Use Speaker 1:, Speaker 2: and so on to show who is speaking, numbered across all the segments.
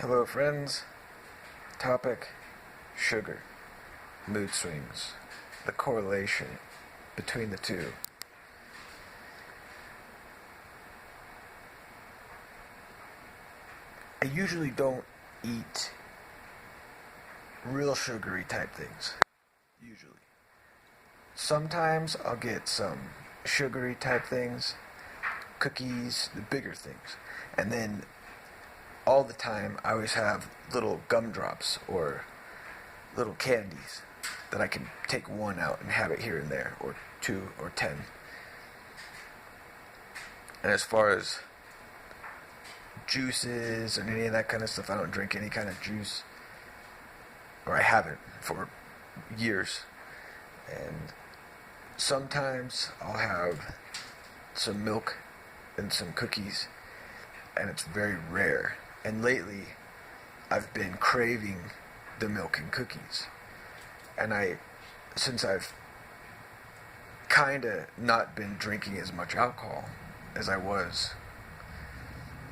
Speaker 1: Hello, friends. Topic: sugar, mood swings, the correlation between the two. I usually don't eat real sugary type things. Usually. Sometimes I'll get some sugary type things, cookies, the bigger things. And then all the time I always have little gumdrops or little candies that I can take one out and have it here and there, or two or 10. And as far as juices and any of that kind of stuff, I don't drink any kind of juice, or I haven't for years. And sometimes I'll have some milk and some cookies, and it's very rare. And lately, I've been craving the milk and cookies. And since I've kind of not been drinking as much alcohol as I was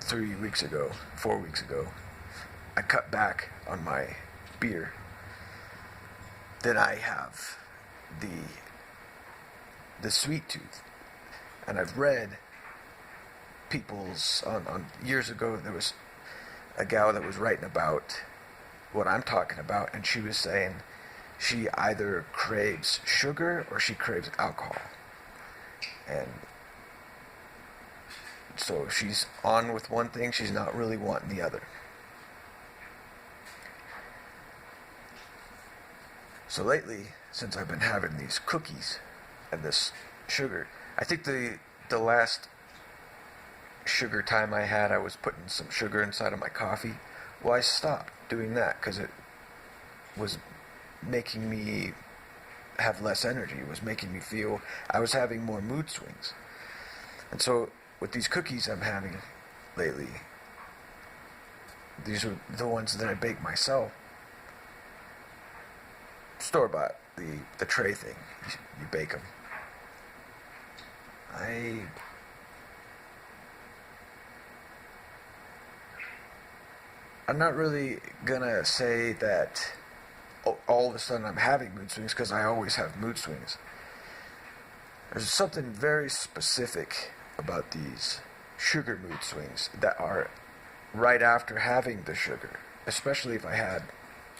Speaker 1: 3 weeks ago, 4 weeks ago, I cut back on my beer. Then I have the sweet tooth. And I've read people's, on years ago, there was a gal that was writing about what I'm talking about, and she was saying she either craves sugar or she craves alcohol. And so she's on with one thing, she's not really wanting the other. So lately, since I've been having these cookies and this sugar, I think the last sugar time I had, I was putting some sugar inside of my coffee. Well, I stopped doing that because it was making me have less energy. It was making me feel I was having more mood swings. And so with these cookies I'm having lately, these are the ones that I bake myself. Store-bought, the tray thing. You bake them. I'm not really gonna say that all of a sudden I'm having mood swings, because I always have mood swings. There's something very specific about these sugar mood swings that are right after having the sugar, especially if I had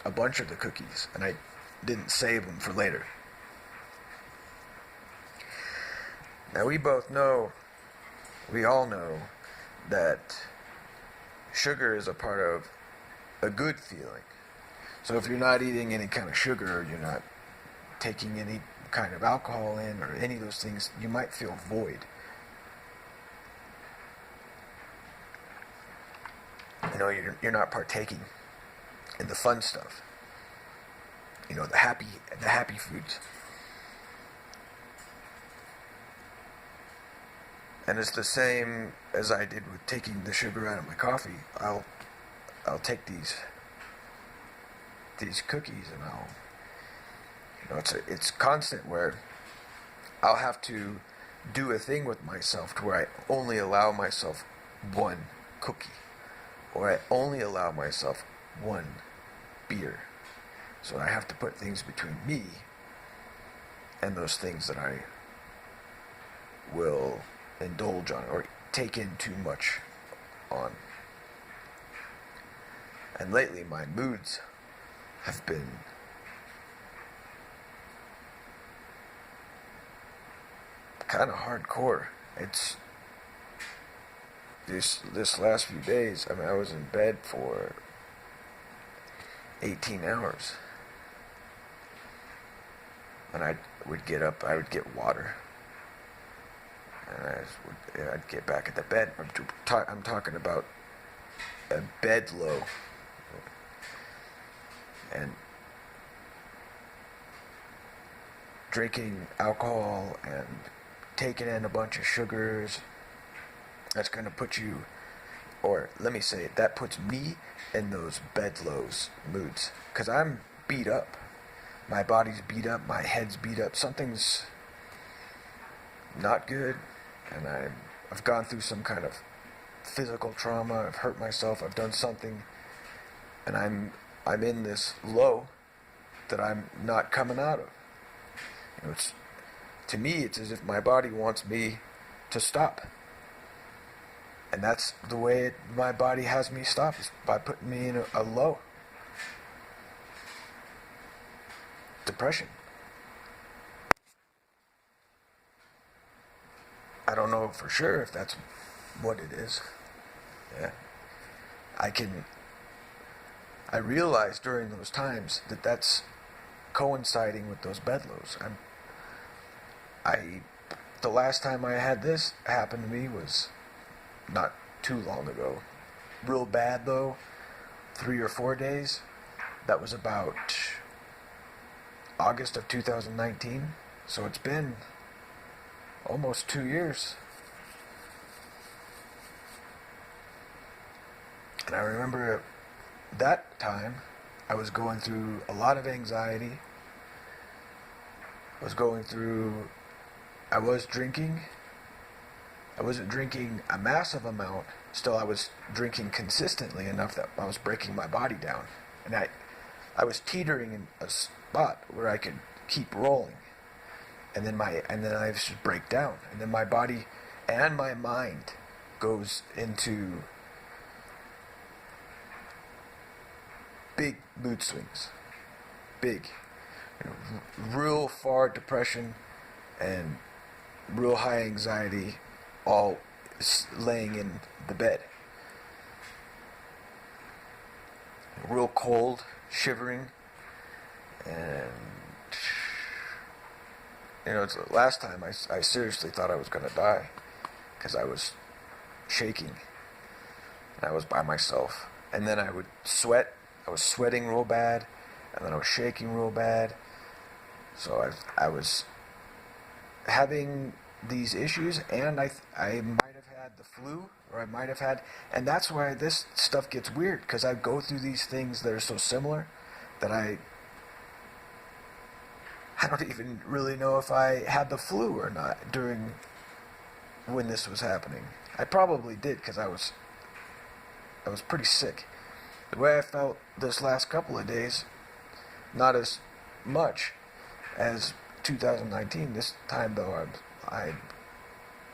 Speaker 1: a bunch of the cookies and I didn't save them for later. Now we all know that sugar is a part of a good feeling. So if you're not eating any kind of sugar, or you're not taking any kind of alcohol in, or any of those things, you might feel void. You know, you're not partaking in the fun stuff. You know, the happy foods. And it's the same as I did with taking the sugar out of my coffee. I'll take these cookies, and it's constant, where I'll have to do a thing with myself to where I only allow myself one cookie, or I only allow myself one beer. So I have to put things between me and those things that I will indulge on or take in too much on. And lately my moods have been kind of hardcore. It's this last few days, I was in bed for 18 hours. And I would get up, I would get water, and I'd get back at the bed. I'm talking about a bed low. And drinking alcohol and taking in a bunch of sugars, that's going to put you, or let me say it, that puts me in those bed lows moods. Because I'm beat up. My body's beat up, my head's beat up, something's not good, and I've gone through some kind of physical trauma, I've hurt myself, I've done something and I'm in this low that I'm not coming out of. It's, to me, it's as if my body wants me to stop. And that's the way my body has me stop, is by putting me in a low. Depression. I don't know for sure if that's what it is. Yeah. I realized during those times that that's coinciding with those bed lows. The last time I had this happen to me was not too long ago. Real bad though, 3 or 4 days. That was about August of 2019. So it's been almost 2 years. And I remember that time I was going through a lot of anxiety. I was drinking. I wasn't drinking a massive amount. Still, I was drinking consistently enough that I was breaking my body down. And I was teetering in a spot where I could keep rolling. And then I just break down. And then my body and my mind goes into big mood swings. Big. Real far depression and real high anxiety, all laying in the bed. Real cold, shivering, and it's the last time I seriously thought I was going to die, because I was shaking, and I was by myself, and then I would sweat. I was sweating real bad, and then I was shaking real bad. So I was having these issues, and I might have had the flu, or I might have had, and that's why this stuff gets weird, because I go through these things that are so similar that I don't even really know if I had the flu or not when this was happening. I probably did, because I was pretty sick. The way I felt this last couple of days, not as much as 2019. This time though,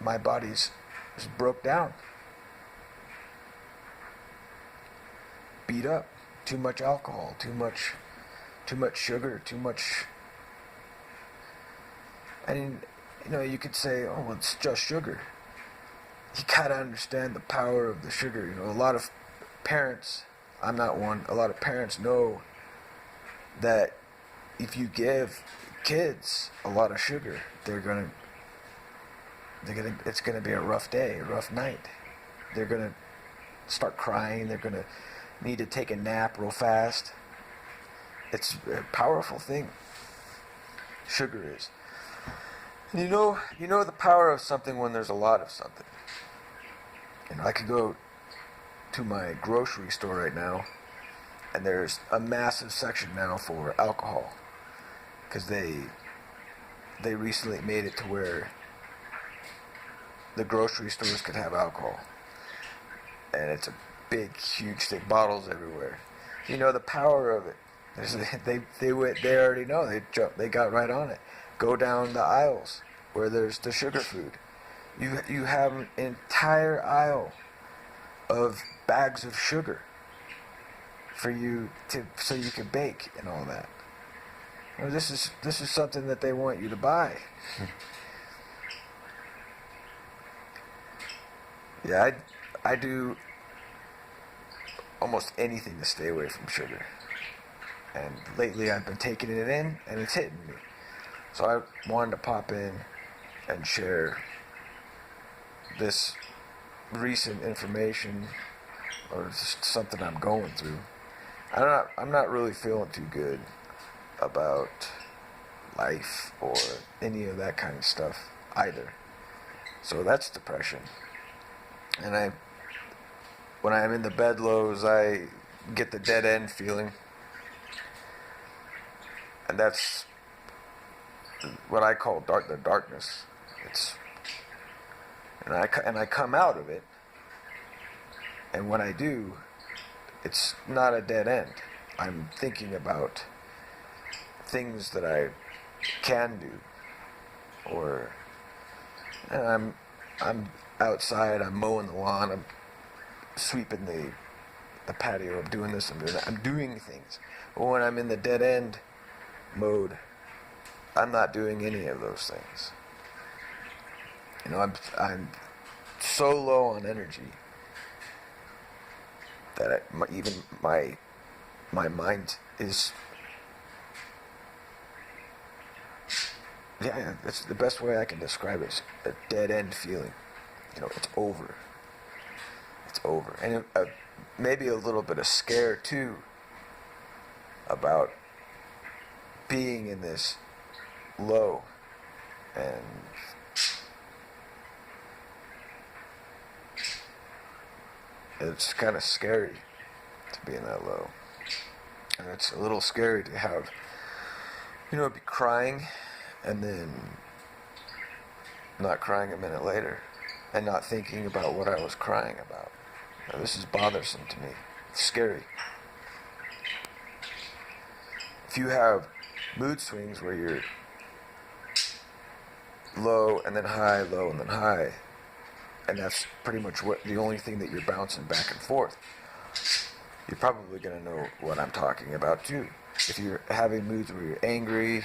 Speaker 1: my body's just broke down, beat up, too much alcohol, too much sugar, too much. And you could say, oh, well, it's just sugar. You gotta understand the power of the sugar. A lot of parents, I'm not one, a lot of parents know that if you give kids a lot of sugar, it's gonna be a rough day, a rough night. They're gonna start crying. They're gonna need to take a nap real fast. It's a powerful thing. Sugar is. And you know the power of something when there's a lot of something. I could go to my grocery store right now, and there's a massive section now for alcohol, because they recently made it to where the grocery stores could have alcohol, and it's a big, huge, thick bottles everywhere. The power of it. They already know. They got right on it. Go down the aisles where there's the sugar food. You have an entire aisle of bags of sugar so you can bake and all that. This is something that they want you to buy. Yeah, I do almost anything to stay away from sugar. And lately I've been taking it in, and it's hitting me. So I wanted to pop in and share this recent information, or just something I'm going through. I'm not really feeling too good about life or any of that kind of stuff either. So that's depression. And when I'm in the bed lows, I get the dead end feeling. And that's what I call the darkness. And I come out of it, and when I do, it's not a dead end. I'm thinking about things that I can do, or I'm outside, I'm mowing the lawn, I'm sweeping the patio, I'm doing this, I'm doing that, I'm doing things. But when I'm in the dead end mode, I'm not doing any of those things. You know, I'm so low on energy that even my mind is, yeah, that's the best way I can describe it. Is a dead end feeling. You know, it's over. It's over, and maybe a little bit of scare too about being in this low, and it's kind of scary to be in that low. And it's a little scary to have, be crying and then not crying a minute later and not thinking about what I was crying about. Now, this is bothersome to me. It's scary. If you have mood swings where you're low and then high, low and then high, and that's pretty much the only thing that you're bouncing back and forth, you're probably going to know what I'm talking about too. If you're having moods where you're angry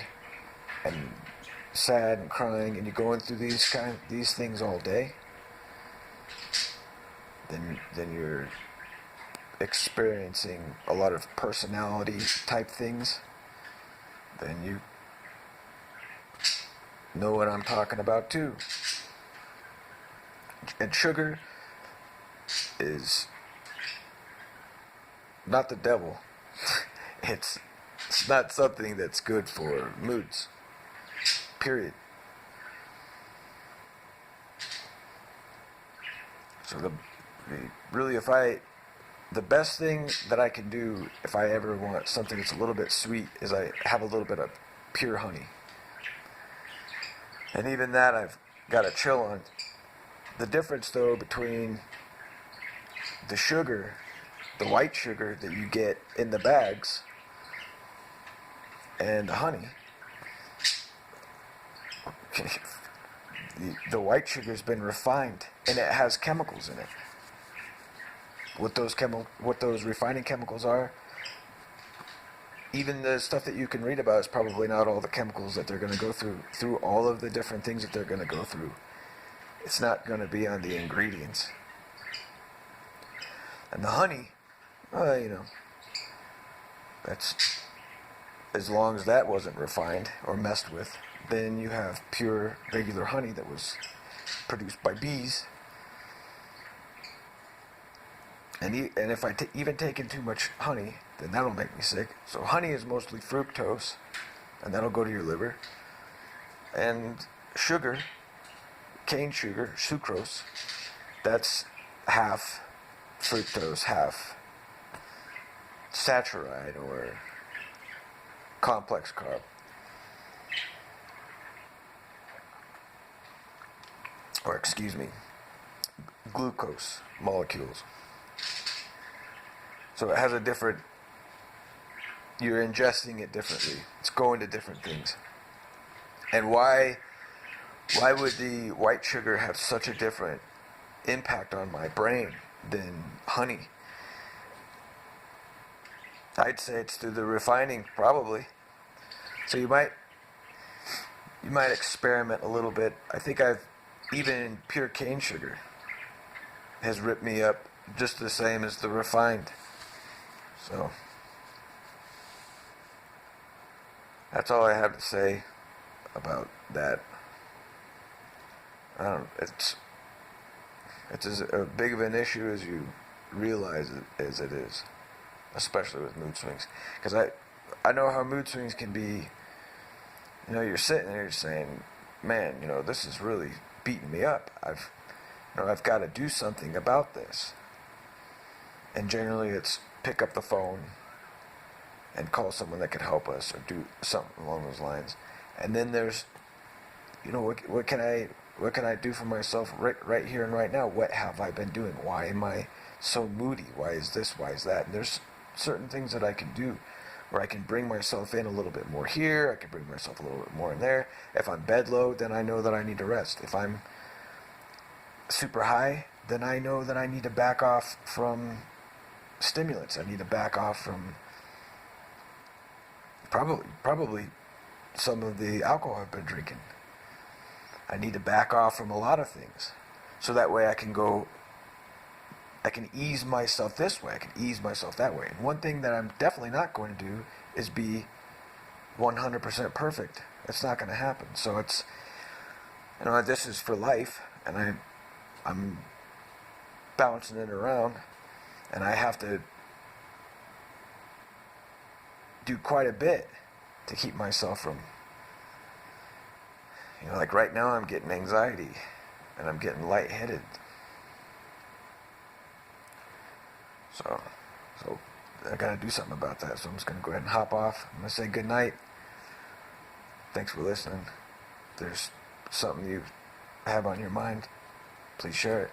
Speaker 1: and sad and crying, and you're going through these things all day, then you're experiencing a lot of personality type things. Then you know what I'm talking about too. And sugar is not the devil. It's not something that's good for moods. Period. So the best thing that I can do if I ever want something that's a little bit sweet is I have a little bit of pure honey. And even that I've got to chill on. The difference though between the sugar, the white sugar that you get in the bags, and the honey, the white sugar's been refined and it has chemicals in it. What those refining chemicals are, even the stuff that you can read about is probably not all the chemicals that they're going to go through all of the different things that they're going to go through. It's not going to be on the ingredients. And the honey, that's, as long as that wasn't refined or messed with, then you have pure regular honey that was produced by bees. And if I even take in too much honey, then that'll make me sick. So honey is mostly fructose, and that'll go to your liver. And sugar, cane sugar, sucrose, that's half fructose, half saccharide or complex carb. Or glucose molecules. So it has you're ingesting it differently. It's going to different things. And why would the white sugar have such a different impact on my brain than honey? I'd say it's through the refining, probably. So you might experiment a little bit. I think even pure cane sugar has ripped me up just the same as the refined. So that's all I have to say about that. It's as big of an issue as you realize as it is, especially with mood swings. Because I know how mood swings can be. You're sitting there saying, man, this is really beating me up. I've got to do something about this. And generally it's pick up the phone and call someone that can help us or do something along those lines. And then there's, what can I What can I do for myself right here and right now? What have I been doing? Why am I so moody? Why is this? Why is that? And there's certain things that I can do where I can bring myself in a little bit more here. I can bring myself a little bit more in there. If I'm bed low, then I know that I need to rest. If I'm super high, then I know that I need to back off from stimulants. I need to back off from probably some of the alcohol I've been drinking. I need to back off from a lot of things. So that way I can ease myself this way, I can ease myself that way. And one thing that I'm definitely not going to do is be 100% perfect. It's not going to happen. So it's, this is for life, and I'm bouncing it around, and I have to do quite a bit to keep myself from, like right now I'm getting anxiety, and I'm getting lightheaded. So I gotta do something about that. So I'm just gonna go ahead and hop off. I'm gonna say good night. Thanks for listening. If there's something you have on your mind, please share it.